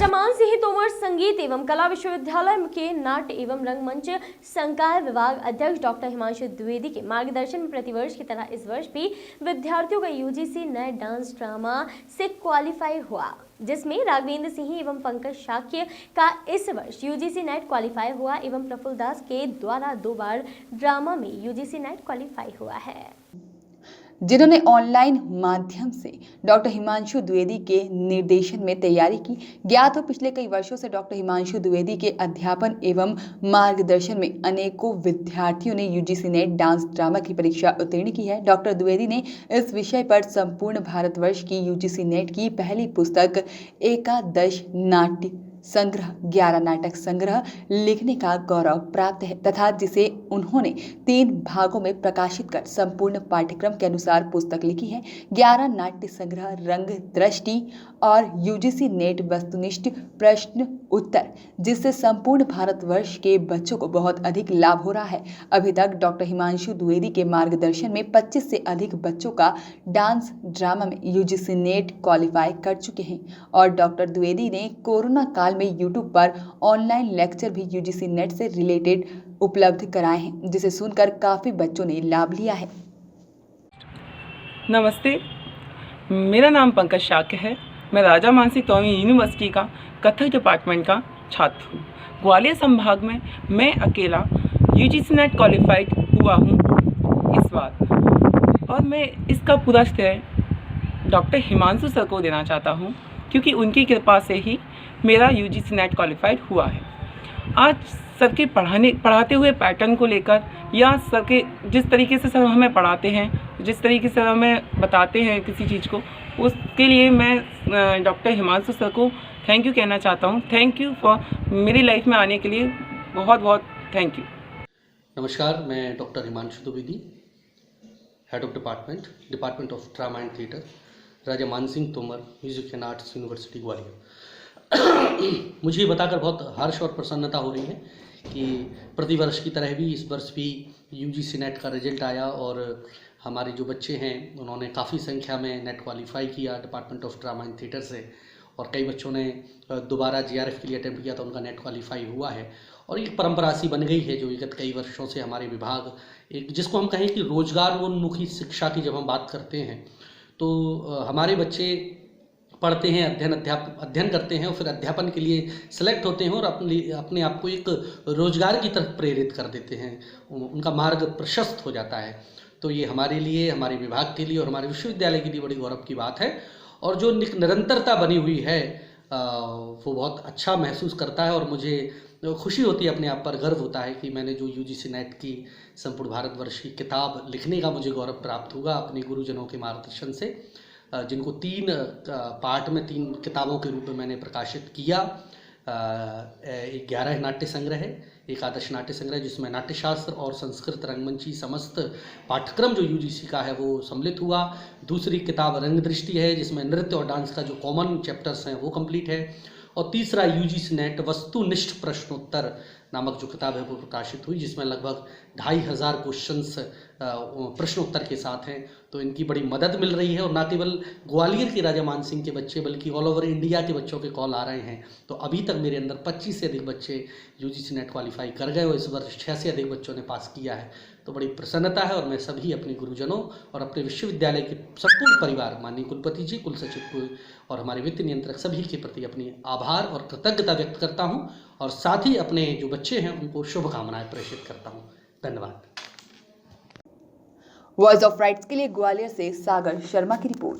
राजा मान सिंह तोमर संगीत एवं कला विश्वविद्यालय के नाट्य एवं रंगमंच संकाय विभाग अध्यक्ष डॉक्टर हिमांशु द्विवेदी के मार्गदर्शन में प्रतिवर्ष की तरह इस वर्ष भी विद्यार्थियों का यूजीसी नेट डांस ड्रामा से क्वालिफाई हुआ, जिसमें राघवेंद्र सिंह एवं पंकज शाक्य का इस वर्ष यूजीसी नेट क्वालिफाई हुआ एवं प्रफुल्ल दास के द्वारा 2 बार ड्रामा में यूजीसी नेट क्वालिफाई हुआ है, जिन्होंने ऑनलाइन माध्यम से डॉक्टर हिमांशु द्विवेदी के निर्देशन में तैयारी की। ज्ञात हो पिछले कई वर्षों से डॉक्टर हिमांशु द्विवेदी के अध्यापन एवं मार्गदर्शन में अनेकों विद्यार्थियों ने यूजीसी नेट डांस ड्रामा की परीक्षा उत्तीर्ण की है। डॉक्टर द्विवेदी ने इस विषय पर संपूर्ण भारतवर्ष की यूजीसी नेट की पहली पुस्तक एकादश नाट्य संग्रह 11 नाटक संग्रह लिखने का गौरव प्राप्त है तथा जिसे उन्होंने 3 भागों में प्रकाशित कर संपूर्ण पाठ्यक्रम के अनुसार पुस्तक लिखी है। 11 नाट्य संग्रह रंग दृष्टि और यूजीसी नेट वस्तुनिष्ठ प्रश्न उत्तर, जिससे संपूर्ण भारतवर्ष के बच्चों को बहुत अधिक लाभ हो रहा है। अभी तक डॉक्टर हिमांशु द्विवेदी के मार्गदर्शन में 25 से अधिक बच्चों का डांस ड्रामा में यूजीसी नेट क्वालिफाई कर चुके हैं और डॉक्टर द्विवेदी ने कोरोना काल में यूट्यूब पर ऑनलाइन लेक्चर भी यूजीसी नेट से रिलेटेड उपलब्ध कराए हैं, जिसे सुनकर काफी बच्चों ने लाभ लिया है। नमस्ते, मेरा नाम पंकज शाक्य है। मैं राजा मान सिंह तोमर यूनिवर्सिटी का कथक डिपार्टमेंट का छात्र हूँ। ग्वालियर संभाग में मैं अकेला यूजीसी नेट क्वालिफाइड हुआ हूँ इस बार, और मैं इसका पूरा श्रेय डॉक्टर हिमांशु सर को देना चाहता हूँ, क्योंकि उनकी कृपा से ही मेरा यूजीसी नेट क्वालिफाइड हुआ है। आज सर के पढ़ाते हुए पैटर्न को लेकर या सर के जिस तरीके से सर हमें पढ़ाते हैं, जिस तरीके से हमें बताते हैं किसी चीज़ को, उसके लिए मैं डॉक्टर हिमांशु सर को थैंक यू कहना चाहता हूँ। थैंक यू फॉर मेरी लाइफ में आने के लिए, बहुत बहुत थैंक यू। नमस्कार, मैं doctor Himanshu Dwivedi, head of department of drama and theatre, Raja Man Singh Tomar music and arts university Gwalior. मुझे बताकर बहुत हर्ष और प्रसन्नता हो रही है कि प्रतिवर्ष की तरह भी इस वर्ष भी यूजीसी नेट का रिजल्ट आया और हमारे जो बच्चे हैं उन्होंने काफ़ी संख्या में नेट क्वालिफाई किया department of drama and theatre से, और कई बच्चों ने दोबारा जीआरएफ के लिए अटेम्प्ट किया तो उनका नेट क्वालिफाई हुआ है। और एक परंपरा सी बन गई है जो विगत कई वर्षों से हमारे विभाग, एक जिसको हम कहें कि रोजगारोन्मुखी शिक्षा की जब हम बात करते हैं तो हमारे बच्चे पढ़ते हैं, अध्ययन करते हैं और फिर अध्यापन के लिए सेलेक्ट होते हैं और अपने आप को एक रोजगार की तरफ प्रेरित कर देते हैं, उनका मार्ग प्रशस्त हो जाता है। तो ये हमारे लिए, हमारे विभाग के लिए और हमारे विश्वविद्यालय के लिए बड़ी गौरव की बात है, और जो निरंतरता बनी हुई है वो बहुत अच्छा महसूस करता है और मुझे खुशी होती है, अपने आप पर गर्व होता है कि मैंने जो यूजीसी नेट की संपूर्ण भारतवर्ष की किताब लिखने का मुझे गौरव प्राप्त हुआ अपने गुरुजनों के मार्गदर्शन से, जिनको 3 पार्ट में 3 किताबों के रूप में मैंने प्रकाशित किया। 11 नाट्य संग्रह है, एकादश नाट्य संग्रह, जिसमें नाट्यशास्त्र और संस्कृत रंगमंची समस्त पाठ्यक्रम जो यूजीसी का है वो सम्मिलित हुआ। दूसरी किताब रंग दृष्टि है, जिसमें नृत्य और डांस का जो कॉमन चैप्टर्स हैं वो कंप्लीट है। और तीसरा यूजीसी नेट वस्तुनिष्ठ प्रश्नोत्तर नामक जो किताब है वो प्रकाशित हुई, जिसमें लगभग 2500 क्वेश्चंस प्रश्नोत्तर के साथ हैं। तो इनकी बड़ी मदद मिल रही है, और न केवल ग्वालियर के राजा मान सिंह के बच्चे बल्कि ऑल ओवर इंडिया के बच्चों के कॉल आ रहे हैं। तो अभी तक मेरे अंदर 25 से अधिक बच्चे यूजीसी नेट क्वालिफाई कर गए और इस वर्ष 6 से अधिक बच्चों ने पास किया है। तो बड़ी प्रसन्नता है, और मैं सभी अपने गुरुजनों और अपने विश्वविद्यालय के संपूर्ण परिवार, माननीय कुलपति जी, कुल सचिव और हमारे वित्त नियंत्रक सभी के प्रति अपनी आभार और कृतज्ञता व्यक्त करता हूँ, और साथ ही अपने जो बच्चे हैं उनको शुभकामनाएं प्रेषित करता हूँ। धन्यवाद। वॉइस ऑफ राइट्स के लिए ग्वालियर से सागर शर्मा की रिपोर्ट।